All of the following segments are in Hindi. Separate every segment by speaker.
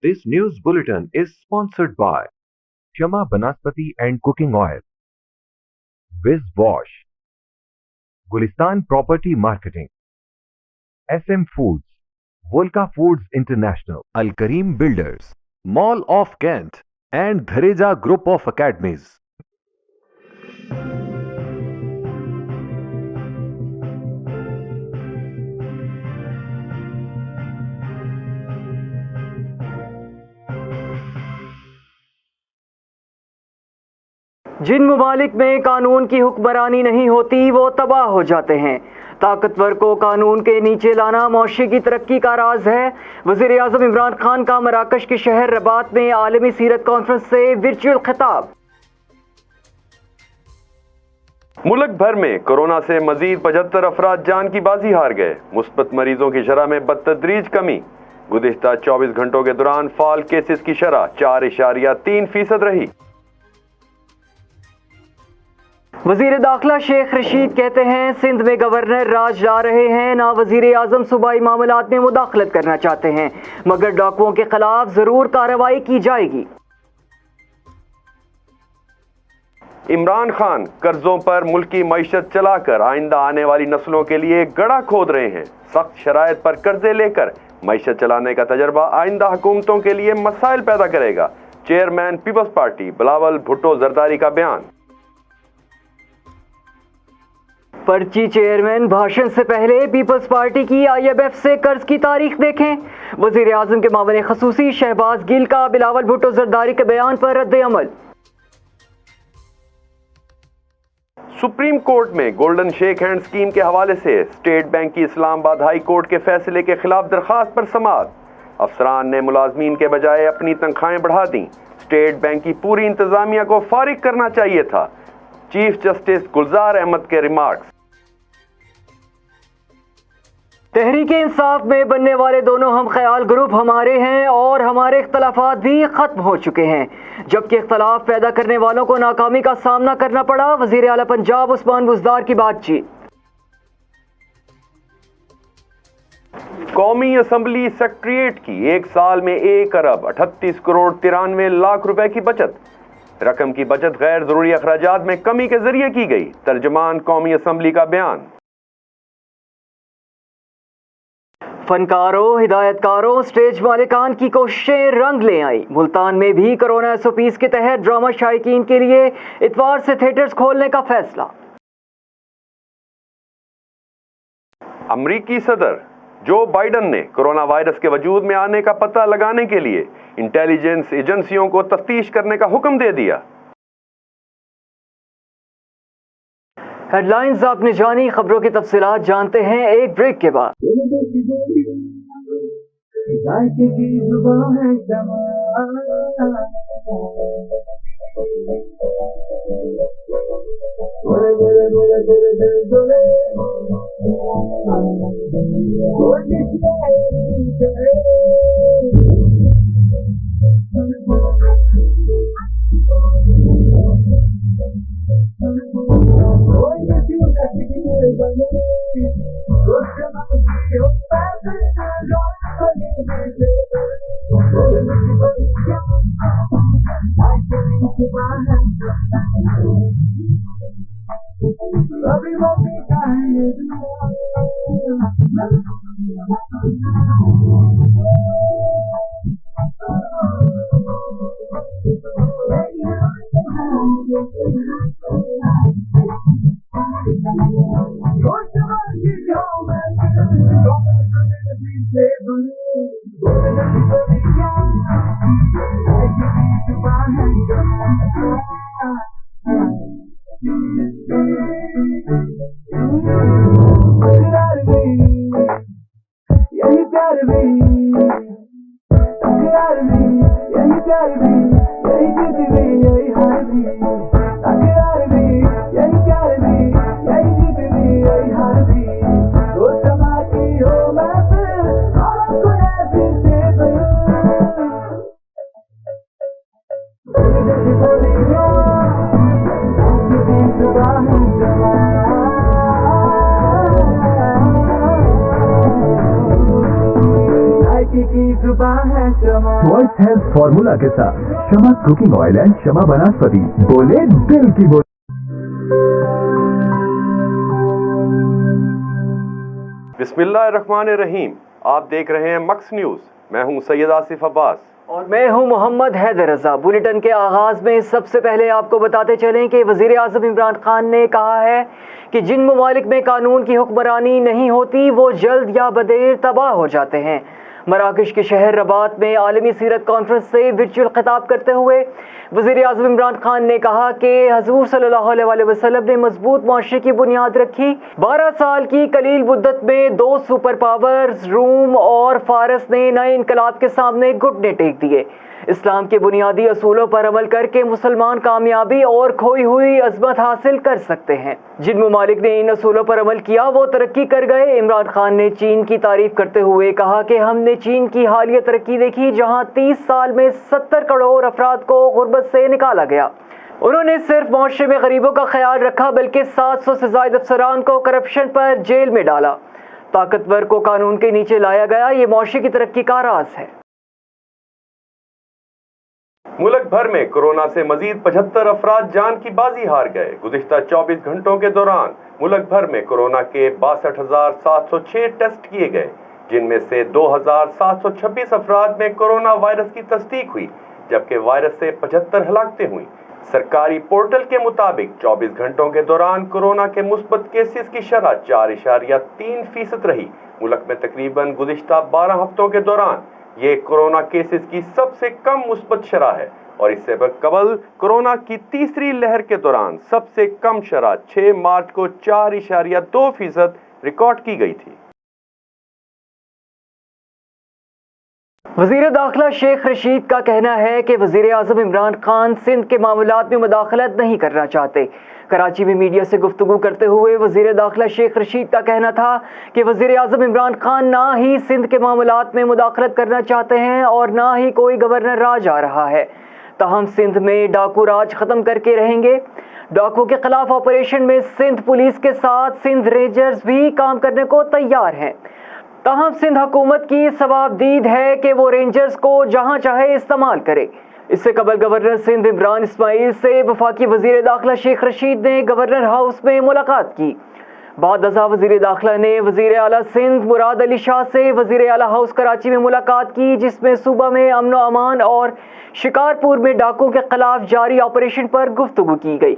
Speaker 1: This news bulletin is sponsored by Shama Banaspati and Cooking Oil, Viz Wash, Gulistan Property Marketing, SM Foods, Volca Foods International, Al Kareem Builders, Mall of Kent, and Dhareja Group of Academies.
Speaker 2: जिन ममालिक में कानून की हुक्मरानी नहीं होती वो तबाह हो जाते हैं। ताकतवर को कानून के नीचे लाना मौशी की तरक्की का राज है। वज़ीर आज़म इमरान खान का मराकश के शहर रबात में आलमी सीरत कॉन्फ्रेंस से वर्चुअल खिताब।
Speaker 3: मुल्क भर में कोरोना से मजीद 75 अफराद जान की बाजी हार गए। मुस्बत मरीजों की शरह में बतदरीज कमी। गुज़िश्ता 24 घंटों के दौरान फाल केसेस की शरह 4.3% रही।
Speaker 2: वजीर दाखिला शेख रशीद कहते हैं सिंध में गवर्नर राज ला रहे हैं, ना वजीर आजम सूबाई मामलात में मुदाखलत करना चाहते हैं, मगर डाकुओं के खिलाफ जरूर कार्रवाई की जाएगी।
Speaker 3: इमरान खान कर्जों पर मुल्की मईशत चलाकर आइंदा आने वाली नस्लों के लिए गड़ा खोद रहे हैं। सख्त शराइत पर कर्जे लेकर मईशत चलाने का तजर्बा आइंदा हुकूमतों के लिए मसाइल पैदा करेगा। चेयरमैन पीपल्स पार्टी बिलावल भुट्टो जरदारी का बयान।
Speaker 2: पर्ची चेयरमैन भाषण से पहले पीपल्स पार्टी की IMF से कर्ज की तारीख देखें। वजीर आजम के मामले खसूसी शहबाज गिल का बिलावल भुट्टो जरदारी के बयान पर रद्द अमल।
Speaker 3: सुप्रीम कोर्ट में गोल्डन शेक हैंड स्कीम के हवाले से स्टेट बैंक की इस्लामाबाद हाई कोर्ट के फैसले के खिलाफ दरखास्त पर समाअत। अफसरान ने मुलाजमीन के बजाय अपनी तनख्वाहें बढ़ा दी। स्टेट बैंक की पूरी इंतजामिया को फारिग करना चाहिए था। चीफ जस्टिस गुलजार अहमद के रिमार्क्स।
Speaker 2: तहरीक इंसाफ में बनने वाले दोनों हम ख्याल ग्रुप हमारे हैं और हमारे इख्तलाफात भी खत्म हो चुके हैं, जबकि इख्तलाफ पैदा करने वालों को नाकामी का सामना करना पड़ा। वजीर आला पंजाब उस्मान बुज़दार की बातचीत।
Speaker 3: कौमी असम्बली सेक्रेटरीट की एक साल में 1 अरब 38 करोड़ 93 लाख रुपए की बचत। रकम की बचत गैर जरूरी अखराजात में कमी के जरिए की गई। तर्जमान कौमी असम्बली का बयान।
Speaker 2: फनकारों, हिदायतकारों, स्टेज मालिकान की कोशिशें रंग ले आई। मुल्तान में भी कोरोना SOPs के तहत ड्रामा शायकीन के लिए इतवार से थिएटर्स खोलने का फैसला।
Speaker 3: अमरीकी सदर जो बाइडन ने कोरोना वायरस के वजूद में आने का पता लगाने के लिए इंटेलिजेंस एजेंसियों को तफ्तीश करने का हुक्म दे दिया।
Speaker 2: हेडलाइंस आपने जानी, खबरों की तफसीलात जानते हैं एक ब्रेक के बाद।
Speaker 4: की जुबान है वॉइस हेल्थ फॉर्मूला के साथ शमा कुकिंग ऑयल एंड शमा वनस्पति, बोले दिल की बोल।
Speaker 3: बिस्मिल्लाहिर्रहमानिर्रहीम। आप देख रहे हैं मक्स न्यूज। मैं हूं सैयद आसिफ अब्बास
Speaker 2: और मैं हूं मोहम्मद हैदर रजा। बुलेटिन के आगाज में सबसे पहले आपको बताते चलें कि वजीर आजम इमरान खान ने कहा है कि जिन ममालिक में कानून की हुक्मरानी नहीं होती वो जल्द या बदेर तबाह हो जाते हैं। मराकश के शहर रबात में आलमी सीरत कॉन्फ्रेंस से वर्चुअल खिताब करते हुए वज़ीर आज़म इमरान खान ने कहा कि हजूर सल्लल्लाहु अलैहि वसल्लम ने मजबूत मुआशरे की बुनियाद रखी। 12 साल की कलील मुद्दत में 2 सुपर पावर्स रूम और फारस ने नए इनकलाब के सामने घुटने टेक दिए। इस्लाम के बुनियादी असूलों पर अमल करके मुसलमान कामयाबी और खोई हुई अजमत हासिल कर सकते हैं। जिन ममालिक ने इन असूलों पर अमल किया वो तरक्की कर गए। इमरान खान ने चीन की तारीफ करते हुए कहा कि हमने चीन की हालिया तरक्की देखी जहां 30 साल में 70 करोड़ अफराद को गुर्बत से निकाला गया। उन्होंने सिर्फ मुआशरे में गरीबों का ख्याल रखा बल्कि 700 से ज्यादा अफसरान को करप्शन पर जेल में डाला। ताकतवर को कानून के नीचे लाया गया। ये मुआशरे की तरक्की का राज है।
Speaker 3: मुल्क भर में कोरोना से मजीद 75 अफराद जान की बाजी हार गए। गुज़िश्ता 24 घंटों के दौरान मुल्क भर में कोरोना के 62,706 टेस्ट किए गए, जिनमें से 2,726 अफराद में कोरोना वायरस की तस्दीक हुई, जबकि वायरस से 75 हलाकतें हुई। सरकारी पोर्टल के मुताबिक 24 घंटों के दौरान कोरोना के मुस्बत केसेस की शरह 4.3% रही। मुल्क में तकरीबन गुज़िश्ता 12 हफ्तों के दौरान ये कोरोना केसेस की सबसे कम मुस्बत शरह है और इससे कबल कोरोना की तीसरी लहर के दौरान सबसे कम शरह 6 मार्च को 4.2% रिकॉर्ड की गई थी।
Speaker 2: वज़ीर दाखिला शेख रशीद का कहना है कि वज़ीर आज़म इमरान खान सिंध के मामलात में मुदाखलत नहीं करना चाहते। कराची में मीडिया से गुफ्तगू करते हुए वज़ीर दाखिला शेख रशीद का कहना था कि वज़ीर आज़म इमरान खान ना ही सिंध के मामलात में मुदाखलत करना चाहते हैं और ना ही कोई गवर्नर राज आ रहा है। ताहम सिंध में डाकू राज ख़त्म करके रहेंगे। डाकू के खिलाफ ऑपरेशन में सिंध पुलिस के साथ सिंध रेंजर्स भी काम करने को तैयार हैं। ताहम सिंध हुकूमत की सवाबदीद है कि वो रेंजर्स को जहां चाहे इस्तेमाल करे। इससे कबल गवर्नर सिंध इमरान इस्माइल से वफाकी वज़ीर दाखिला शेख रशीद ने गवर्नर हाउस में मुलाकात की। बाद अज़ा वज़ीर दाखिला ने वज़ीर आला सिंध मुराद अली शाह से वज़ीर आला हाउस कराची में मुलाकात की, जिसमें सूबा में अमन व अमान और शिकारपुर में डाकू के खिलाफ जारी ऑपरेशन पर गुफ्तगू की गई।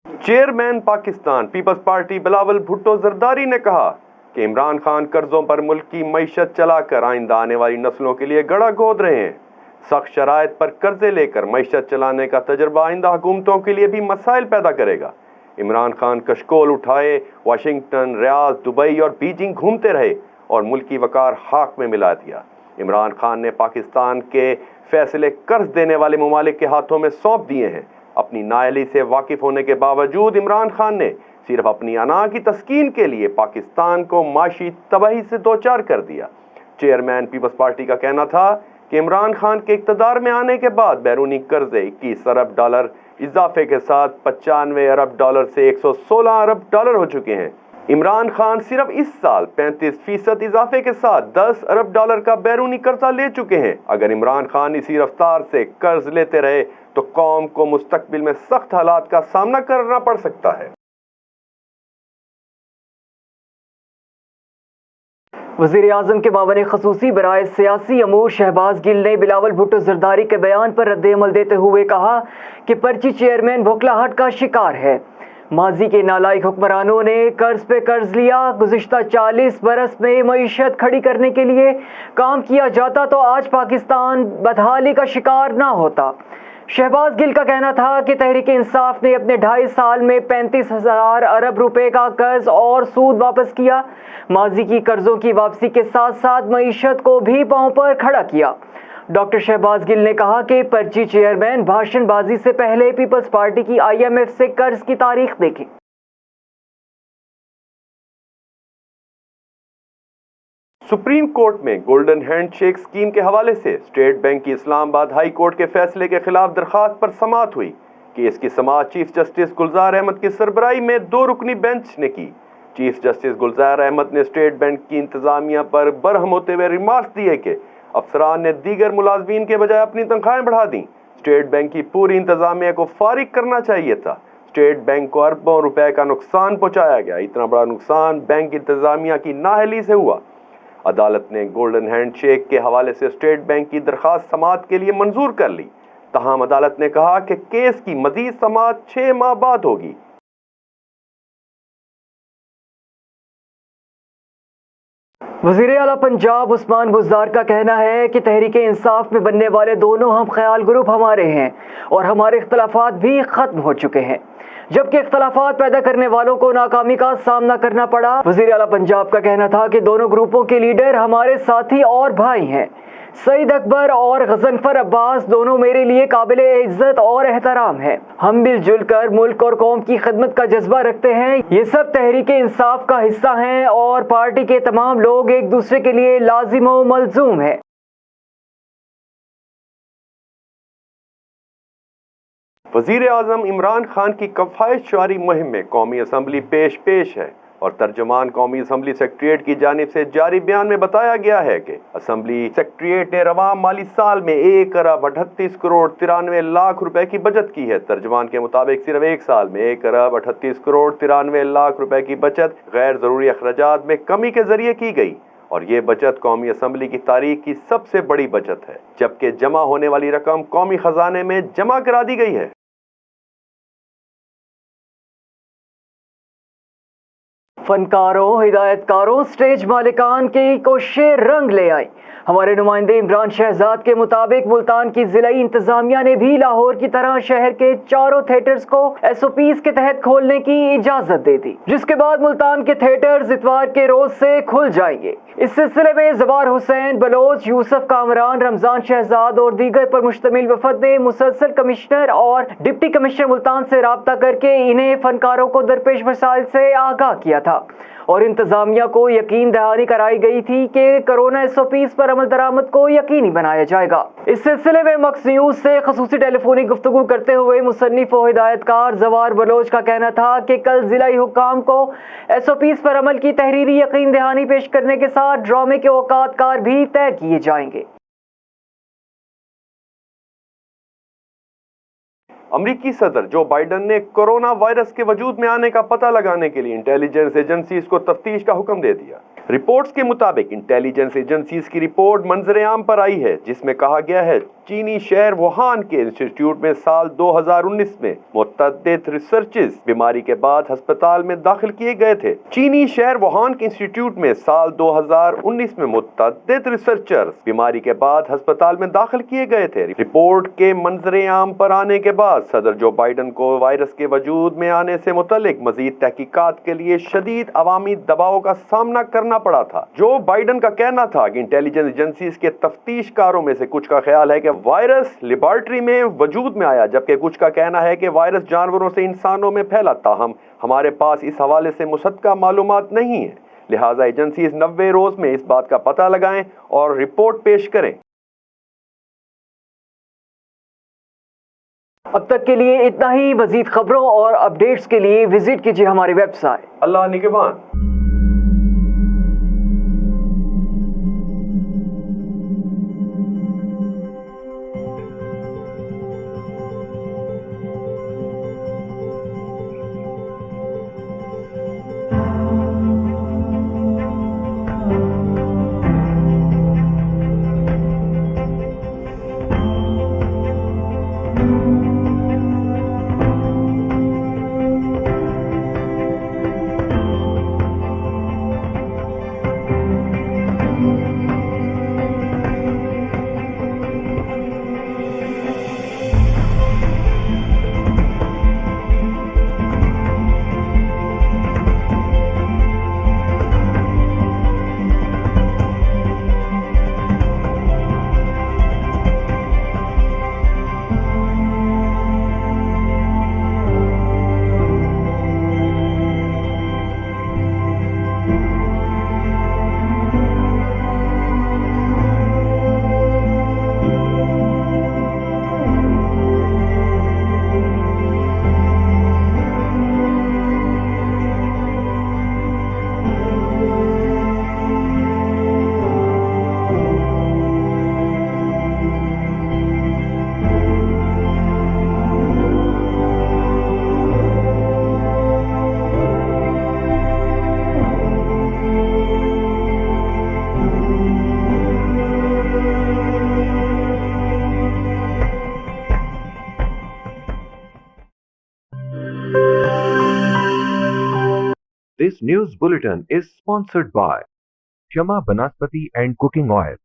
Speaker 3: चेयरमैन पाकिस्तान पीपल्स पार्टी बिलावल भुट्टो जरदारी ने कहा कि इमरान खान कर्जों पर मुल्क की मईशत चलाकर आइंदा आने वाली नस्लों के लिए गड़ा गोद रहे हैं। सख्त शराइत पर कर्जे लेकर मईशत चलाने का तजर्बा आइंदा हुकूमतों के लिए भी मसाइल पैदा करेगा। इमरान खान कशकोल उठाए वाशिंगटन, रियाद, दुबई और बीजिंग घूमते रहे और मुल्की वकार खाक में मिला दिया। इमरान खान ने पाकिस्तान के फैसले कर्ज देने वाले ममालिक के हाथों में सौंप दिए हैं। अपनी नाअहली से वाकिफ होने के बावजूद इमरान खान ने सिर्फ अपनी अना की तस्कीन के लिए पाकिस्तान को माशी तबाही से दोचार कर दिया। चेयरमैन पीपल्स पार्टी का कहना था कि इमरान खान के इक़्तिदार में आने के बाद बैरूनी कर्जे 21 अरब डॉलर इजाफे के साथ 95 अरब डॉलर से 116 अरब डॉलर हो चुके हैं। इमरान खान सिर्फ इस साल 35% इजाफे के साथ 10 अरब डॉलर का बैरूनी कर्जा ले चुके हैं। अगर इमरान खान इसी रफ्तार से कर्ज लेते रहे तो कौम को मुस्तकबिल में सख्त हालात का सामना करना पड़ सकता है।
Speaker 2: वज़ीर आज़म के मामले खसूसी बराए सियासी अमूर शहबाज गिल ने बिलावल भुट्टो जरदारी के बयान पर रद्द-ए-अमल देते हुए कहा कि पर्ची चेयरमैन भोखलाहट का शिकार है। माजी के नालायक हुक्मरानों ने कर्ज पे कर्ज लिया। गुज़िश्ता 40 बरस में मईशत खड़ी करने के लिए काम किया जाता तो आज पाकिस्तान बदहाली का शिकार ना होता। शहबाज गिल का कहना था कि तहरीक इंसाफ ने अपने 2.5 साल में 35,000 अरब रुपए का कर्ज और सूद वापस किया। माजी की कर्जों की वापसी के साथ साथ मईशत को भी पांव पर खड़ा किया। डॉक्टर शहबाज गिल ने कहा कि पर्ची चेयरमैन भाषणबाजी से पहले पीपल्स पार्टी की IMF से कर्ज की तारीख देखें।
Speaker 3: सुप्रीम कोर्ट में गोल्डन हैंडशेक स्कीम के हवाले से स्टेट बैंक की इस्लामाबाद हाई कोर्ट के फैसले के खिलाफ दरखास्त पर समाअत हुई। केस की समाअत चीफ जस्टिस गुलजार अहमद की सरबराही में 2 रुकनी बेंच ने की। चीफ जस्टिस गुलजार अहमद ने स्टेट बैंक की इंतजामिया पर बरहम होते हुए रिमार्क्स दिए कि अफसरान ने दीगर मुलाजमीन के बजाय अपनी तनख्वाहें बढ़ा दी। स्टेट बैंक की पूरी इंतजामिया को फारिग करना चाहिए था। स्टेट बैंक को अरबों रुपए का नुकसान पहुंचाया गया। इतना बड़ा नुकसान बैंक इंतजामिया की नाअहली से हुआ। अदालत ने गोल्डन हैंडशेक के हवाले से स्टेट बैंक की दरखास्त समाअत के लिए मंजूर कर ली। तहम अदालत ने कहा कि केस की मजीद समाअत 6 माह बाद होगी।
Speaker 2: वज़ीर आला पंजाब उस्मान बुज़दार का कहना है कि तहरीके इंसाफ में बनने वाले दोनों हम ख्याल ग्रुप हमारे हैं और हमारे इख्तलाफात भी खत्म हो चुके हैं, जबकि इख्तलाफात पैदा करने वालों को नाकामी का सामना करना पड़ा। वज़ीर आला पंजाब का कहना था कि दोनों ग्रुपों के लीडर हमारे साथी और भाई हैं। सईद अकबर और गजनफर अब्बास दोनों मेरे लिए काबिले इज्जत और एहतराम हैं। हम मिलजुल कर मुल्क और कौम की खिदमत का जज्बा रखते हैं। ये सब तहरीके इंसाफ का हिस्सा हैं और पार्टी के तमाम लोग एक दूसरे के लिए लाजिम व मलजूम है।
Speaker 3: वजीर आजम इमरान खान की कफ़ायत शुमारी मुहिम में कौमी असम्बली पेश है और तर्जुमान कौमी असम्बली सेक्रेटरीट की जानिब से जारी बयान में बताया गया है कि असम्बली सेक्रेटरीट ने रवां माली साल में 1 अरब 38 करोड़ 93 लाख रुपए की बचत की है। तर्जुमान के मुताबिक सिर्फ एक साल में 1 अरब 38 करोड़ 93 लाख रुपए की बचत गैर जरूरी अखराजात में कमी के जरिए की गई और ये बचत कौमी असम्बली की तारीख की सबसे बड़ी बचत है, जबकि जमा होने वाली रकम कौमी खजाने में जमा करा दी गई है।
Speaker 2: फनकारों, हिदायतकारों, स्टेज मालिकान की कोशिशें रंग ले आई। हमारे नुमाइंदे इमरान शहजाद के मुताबिक मुल्तान की जिलाई इंतजामिया ने भी लाहौर की तरह शहर के चारों थिएटर्स को SOPs के तहत खोलने की इजाजत दे दी, जिसके बाद मुल्तान के थिएटर्स इतवार के रोज से खुल जाएंगे। इस सिलसिले में जबार हुसैन बलोच, यूसुफ कामरान, रमजान शहजाद और दीगर पर मुश्तमिल वफद ने मुसलसल कमिश्नर और डिप्टी कमिश्नर मुल्तान से राब्ता करके इन्हें फनकारों को दरपेश मसाइल से आगाह किया था और इंतजामिया को यकीन दहानी कराई गई थी कि कोरोना SOPs पर अमल दरामद को यकीनी बनाया जाएगा। इस सिलसिले में मक्स न्यूज से खसूसी टेलीफोनिक गुफ्तगू करते हुए मुसन्निफ और हिदायतकार जवार बलोच का कहना था कि कल जिलाई हुक्काम को SOPs पर अमल की तहरीरी यकीन दहानी पेश करने के साथ ड्रामे के औकात कार भी तय किए जाएंगे।
Speaker 3: अमरीकी सदर जो बाइडन ने कोरोना वायरस के वजूद में आने का पता लगाने के लिए इंटेलिजेंस एजेंसीज को तफ्तीश का हुक्म दे दिया। रिपोर्ट्स के मुताबिक इंटेलिजेंस एजेंसीज की रिपोर्ट मंजरे आम पर आई है, जिसमें कहा गया है चीनी शहर वुहान के इंस्टीट्यूट में साल 2019 में मुतअद्दिद रिसर्चर्स बीमारी के बाद अस्पताल में दाखिल किए गए थे। चीनी शहर वुहान के इंस्टीट्यूट में साल 2019 में मुतअद्दिद रिसर्चर्स बीमारी के बाद अस्पताल में दाखिल किए गए थे। रिपोर्ट के मंजरे आम पर आने के बाद सदर जो बाइडन को वायरस के वजूद में आने से मुतल्लिक मजीद तहकीकात के लिए शदीद अवामी दबाव का सामना करना पड़ा था। जो बाइडन का कहना था कि इंटेलिजेंस एजेंसीज के तफ्तीशकारों में से कुछ का ख्याल है कि वायरस लेबोरेटरी में वजूद में आया, जबकि कुछ का कहना है कि वायरस जानवरों से इंसानों में फैला। ताहम हमारे पास इस हवाले से मुसद्दका मालूमात नहीं है, लिहाजा एजेंसीज 90 रोज में इस बात का पता लगाएं और रिपोर्ट पेश करें।
Speaker 2: अब तक के लिए इतना ही। मजीद खबरों और अपडेट्स के लिए विजिट कीजिए हमारी वेबसाइट।
Speaker 3: अल्लाह निगहबान।
Speaker 1: news bulletin is sponsored by Shama Banaspati and Cooking Oil,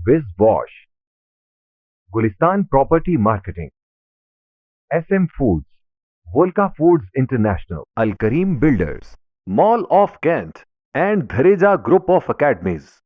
Speaker 1: Viz Wash, Gulistan Property Marketing, SM Foods, Volca Foods International, Al Kareem Builders, Mall of Kent, and Dhareja Group of Academies.